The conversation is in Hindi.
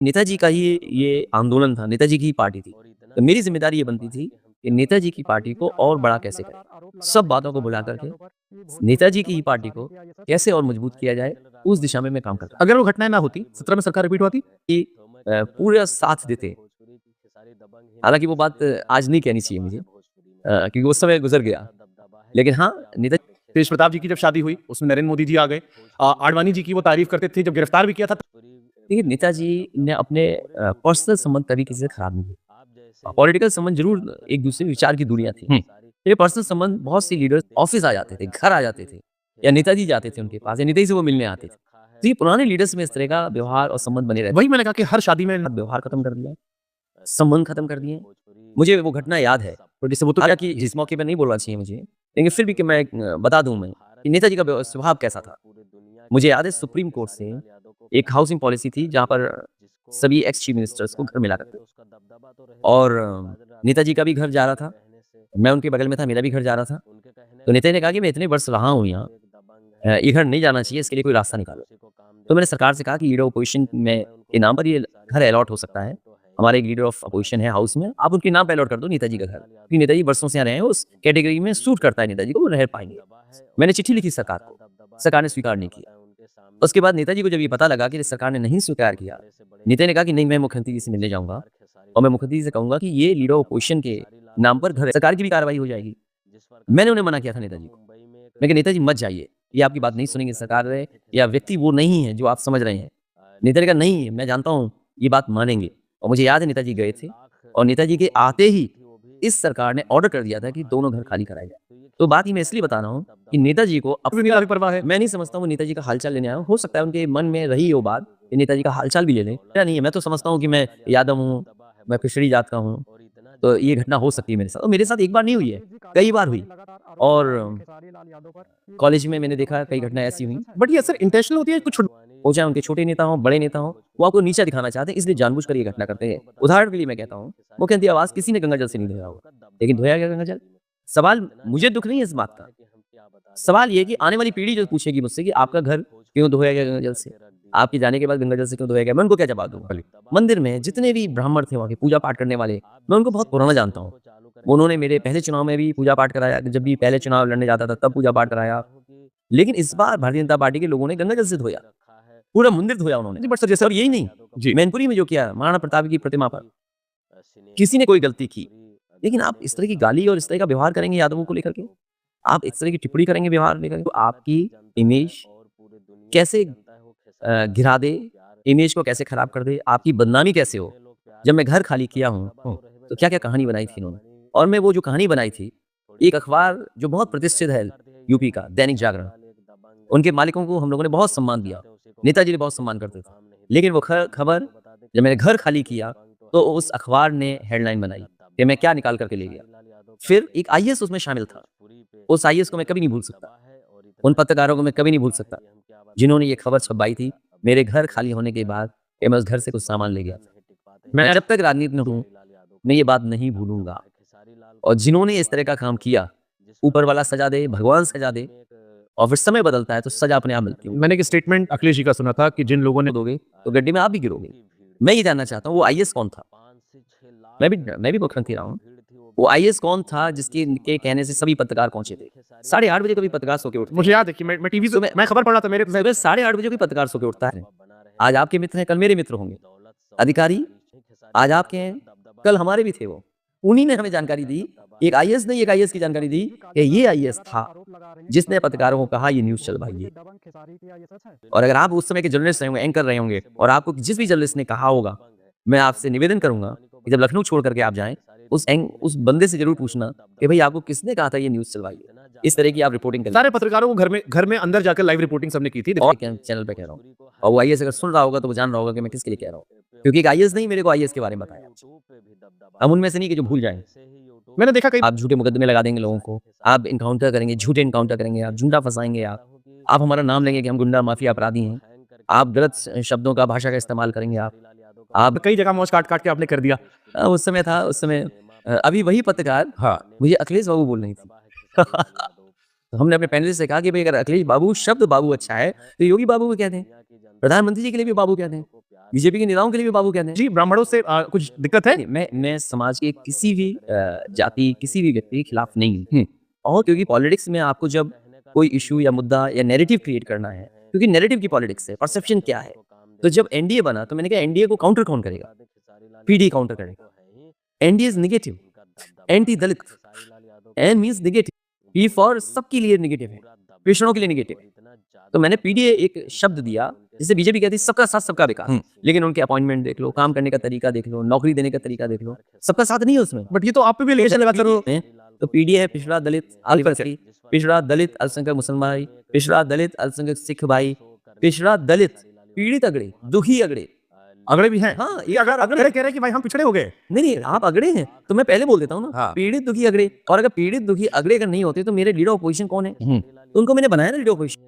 नेताजी का ही ये आंदोलन था, नेताजी की ही पार्टी थी। तो मेरी ज़िम्मेदारी ये बनती थी कि नेताजी की पार्टी को और बड़ा कैसे करें? सब बातों को भुला कर के नेताजी की ही पार्टी को कैसे और मजबूत किया जाए, उस दिशा में मैं काम करता था। अगर वो घटनाएँ ना होती, 17 में सरकार रिपीट होती? कि पूरा साथ देते। हालाँकि वो बात आज नहीं कहनी चाहिए मुझे क्योंकि वो समय गुज़र गया। लेकिन हाँ, नेताजी तेज प्रताप जी की जब शादी हुई, उसमें नरेंद्र मोदी जी आ गए। आडवाणी जी की वो तारीफ़ करते थे, जब गिरफ्तार भी किया था। देखिए नेताजी ने अपने पर्सनल संबंध कभी किसी से खराब नहीं किए। पॉलिटिकल संबंध ज़रूर एक-दूसरे विचार की दूरियाँ थी। हुँ। ये पर्सनल संबंध बहुत सी लीडर्स ऑफ़िस आ जाते थे, घर आ जाते थे या नेताजी जाते थे उनके पास या नेताजी से वो मिलने आते थे। तो ये पुराने लीडर्स में इस तरह का व्यवहार और संबंध बने रहते वही मैंने कहा कि हर शादी में हैं। व्यवहार खत्म कर दिया, संबंध खत्म कर दिए। मुझे वो घटना याद है। तो जैसे वो तो हालाँकि इस मौके पे नहीं बोलना चाहिए मुझे, लेकिन फिर भी कि मैं बता दूँ मैं कि नेताजी का स्वभाव कैसा था। मुझे याद है सुप्रीम कोर्ट से एक हाउसिंग पॉलिसी थी जहाँ पर सभी एक्स चीफ मिनिस्टर्स को घर मिला करते थे और नेताजी का भी घर जा रहा था, मैं उनके बगल में था, मेरा भी घर जा रहा था। तो नेताजी ने कहा कि मैं इतने वर्ष रहा हूँ यहाँ ये घर नहीं जाना चाहिए, इसके लिए कोई रास्ता निकालो। तो मैंने सरकार से कहा कि लीडर अपोज़िशन में के नाम पर ये घर अलॉट हो सकता है। हमारे एक लीडर ऑफ अपोज़िशन है हाउस में, आप उनके नाम पे अलॉट कर दो नेताजी का घर। क्योंकि नेताजी वर्षों से यहाँ रहे हैं, उस कैटेगरी में सूट करता है नेताजी को, वो रह पाएँगे। मैंने चिट्ठी लिखी सरकार को, सरकार ने स्वीकार नहीं किया। उसके बाद नेताजी को जब ये पता लगा कि सरकार ने नहीं स्वीकार किया, नेता ने कहा कि नहीं मैं मुख्यमंत्री जी से मिलने जाऊँगा और मैं मुख्यमंत्री जी से कहूँगा कि ये लीडर ऑफ अपोज़िशन के नाम पर घर है, सरकार की भी कार्रवाई हो जाएगी। मैंने उन्हें मना किया था नेताजी को। मैं कहा नेताजी मत जाइए, ये आपकी बात नहीं सुनेंगे सरकार है या व्यक्ति वो नहीं है जो आप समझ रहे हैं। नेता ने कहा नहीं, मैं जानता हूँ ये बात मानेंगे और मुझे याद है नेताजी गए थे और नेताजी के आते ही इस सरकार ने ऑर्डर कर दिया था कि दोनों घर खाली कराए जाएँ। तो बात ये मैं इसलिए बता रहा हूँ कि नेताजी को अब भी नहीं परवाह है। मैं नहीं समझता हूँ वो नेताजी का हाल-चाल लेने आए हों। हो सकता है उनके मन में रही वो बात कि नेताजी का हाल-चाल भी ले लें। मेरा नहीं है, मैं तो समझता हूँ कि मैं यादव हूँ, मैं पिछड़ी जात का हूँ, तो ये घटना हो सकती है मेरे साथ और मेरे साथ एक बार नहीं हुई है, कई बार हुई और कॉलेज में मैंने देखा कई घटनाएँ ऐसी हुई। बट ये सर इंटेंशनल होती है कुछ वो चाहे उनके छोटे नेता हों, बड़े नेता हों, वो आपको नीचा दिखाना चाहते हैं इसलिए जानबूझकर ये घटना करते हैं। उदाहरण के लिए मैं कहता हूँ, मुख्यमंत्री आवास किसी ने गंगा जल से नहीं धोया होगा, लेकिन धोया गया गंगा जल। सवाल मुझे दुःख नहीं है इस बात का, सवाल ये है कि आने वाली पीढ़ी जो पूछेगी मुझसे कि आपका घर क्यों धोया गया गंगा जल से? आपके जाने के बाद गंगा जल से क्यों धोया गया? मैं उनको क्या जवाब दूँगा? मंदिर में जितने भी ब्राह्मण थे वहाँ के पूजा पाठ करने वाले, मैं उनको बहुत पुराना जानता हूँ। उन्होंने मेरे पहले चुनाव में भी पूजा पाठ कराया, जब भी पहले चुनाव लड़ने जाता था तब पूजा पाठ कराया। लेकिन इस बार भारतीय जनता पार्टी के लोगों ने गंगा जल से धोया, पूरा मंदिर धोया उन्होंने। जी, बट सर जैसे और यही नहीं, जी। मैनपुरी में जो किया महाराणा प्रताप की प्रतिमा पर, किसी ने कोई गलती की, लेकिन आप इस तरह की गाली और इस तरह का व्यवहार करेंगे यादवों को लेकर के, आप इस तरह की टिप्पणी करेंगे व्यवहार लेकर के, तो आपकी इमेज कैसे गिरा दे, इमेज को कैसे खराब कर दे, आपकी बदनामी कैसे हो। जब मैं घर खाली किया हूँ, तो क्या-क्या कहानी बनाई थी इन्होंने और मैं वो जो कहानी बनाई थी, एक अखबार जो बहुत प्रतिष्ठित है यूपी का, दैनिक जागरण, उनके मालिकों को हम लोगों ने बहुत सम्मान दिया। नेताजी ने बहुत सम्मान करते थे। लेकिन वो खबर जब मैंने घर खाली किया, तो उस अखबार ने हेडलाइन बनाई कि मैं क्या निकाल कर के ले गया। फिर एक आईएएस उसमें शामिल था। उस आईएएस को मैं कभी नहीं भूल सकता। उन पत्रकारों को मैं कभी नहीं भूल सकता, जिन्होंने ये खबर छपवाई थी, मेरे घर खाली होने के बाद कि मैं उस घर से कुछ सामान ले गया था। मैं जब तक राजनीति में हूँ, मैं ये बात नहीं भूलूँगा और जिन्होंने इस तरह का काम किया, ऊपर वाला सज़ा दे, भगवान सज़ा दे और फिर समय बदलता है तो सज़ा अपने आप मिलती है। मैंने एक स्टेटमेंट अखिलेश जी का सुना था कि जिन लोगों ने दोगे, तो गड्ढे में आप भी गिरोगे। मैं ये जानना चाहता हूँ वो आईएएस कौन था? मैं भी मुख्यमंत्री रहा हूँ। वो आईएएस कौन था जिसके के कहने से सभी पत्रकार पहुँचे थे? 8:30 बजे कभी पत्रकार सो के उठते मुझे हैं। याद है कि मैं टीवी सुबह मैं खबर पढ़ रहा था मेरे सुबह 8:30 बजे कोई पत्रकार सो के उठता है। आज आपके मित्र हैं, कल मेरे मित्र होंगे। अधिकारी आज आपके हैं, कल हमारे भी थे वो। उन्हीं ने हमें जानकारी दी, एक आईएएस ने एक आईएएस की जानकारी दी कि ये आईएएस था, जिसने पत्रकारों को कहा ये न्यूज़ चलवाइए। और अगर आप उस समय के जर्नलिस्ट रहे होंगे, एंकर रहे होंगे और आपको जिस भी जर्नलिस्ट ने कहा होगा, मैं आपसे निवेदन करूँगा कि जब लखनऊ छोड़ कर के आप जाएँ, उस बंदे से ज़रूर पूछना कि भई आपको किसने कहा था ये न्यूज़ चलवाइए? इस तरह की आप रिपोर्टिंग करिए। सारे पत्रकारों को घर में अंदर जाकर लाइव रिपोर्टिंग सबने की थी। और क्या चैनल पे कह रहा हूँ और वो आईएएस अगर सुन रहा होगा तो वो जान रहा होगा कि मैं किसके लिए कह रहा हूँ। क्योंकि एक आईएएस ने ही मेरे को आईएएस के बारे में बताया। हम उनमें से नहीं कि जो भूल जाएँ। मैंने देखा कई आप झूठे मुकदमे लगा देंगे लोगों को, आप एनकाउंटर करेंगे, झूठे एनकाउंटर करेंगे, आप झूठा फँसाएँगे आप। आप हमारा नाम लेंगे कि हम गुंडा माफिया अपराधी हैं। आप गलत शब्दों का, भाषा का इस्तेमाल करेंगे आप। आप कई जगह मौज काट-काट के आपने कर दिया। उस समय था, उस समय अभी वही पत्रकार हाँ। मुझे अखिलेश बाबू बोल रही थी। तो हमने अपने पैनलिस्ट से कहा कि भई अगर अखिलेश बाबू शब्द बाबू अच्छा है, तो योगी बाबू को कह दें। प्रधानमंत्री जी के लिए भी बाबू कह दें। बीजेपी के नेताओं के लिए भी बाबू कहते हैं। जी, ब्राह्मणों से कुछ दिक्कत है? नहीं, मैं समाज के किसी भी जाति, किसी भी व्यक्ति के खिलाफ नहीं हूँ। और क्योंकि पॉलिटिक्स में आपको जब कोई इश्यू या मुद्दा या नैरेटिव क्रिएट करना है, क्योंकि नैरेटिव की पॉलिटिक्स है, परसेप्शन क्या है? तो जब एनडीए बना तो मैंने कहा एनडीए को काउंटर कौन करेगा? पीडी काउंटर करेगा। NDA is negative, anti Dalit, N means negative, P for सबके लिए नेगेटिव है, पिछड़ों के लिए नेगेटिव है। तो मैंने पीडीए एक शब्द दिया, जिसे बीजेपी कहती है सबका साथ सबका विकास। लेकिन उनके अपॉइंटमेंट देख लो, काम करने का तरीका देख लो, नौकरी देने का तरीका देख लो, सबका साथ नहीं है उसमें। बट ये तो आप पे भी एलिगेशन लगा करो। तो पीडीए है पिछड़ा दलित अल्पसंख्यक, पिछड़ा दलित अल्पसंख्यक मुसलमान भाई, पिछड़ा दलित अल्पसंख्यक सिख भाई, पिछड़ा दलित पीड़ित अगड़े, दुखी अगड़े। अगड़े भी हैं। हाँ, ये अगर अगड़े कह रहे हैं कि भाई हम पिछड़े हो गए। नहीं, आप अगड़े हैं, तो मैं पहले बोल देता हूँ ना, हाँ। पीड़ित दुखी अगड़े। और अगर पीड़ित दुखी अगड़े अगर नहीं होते तो मेरे लीडर ऑपोजिशन कौन है? तो उनको मैंने बनाया ना लीडर ऑपोजिशन।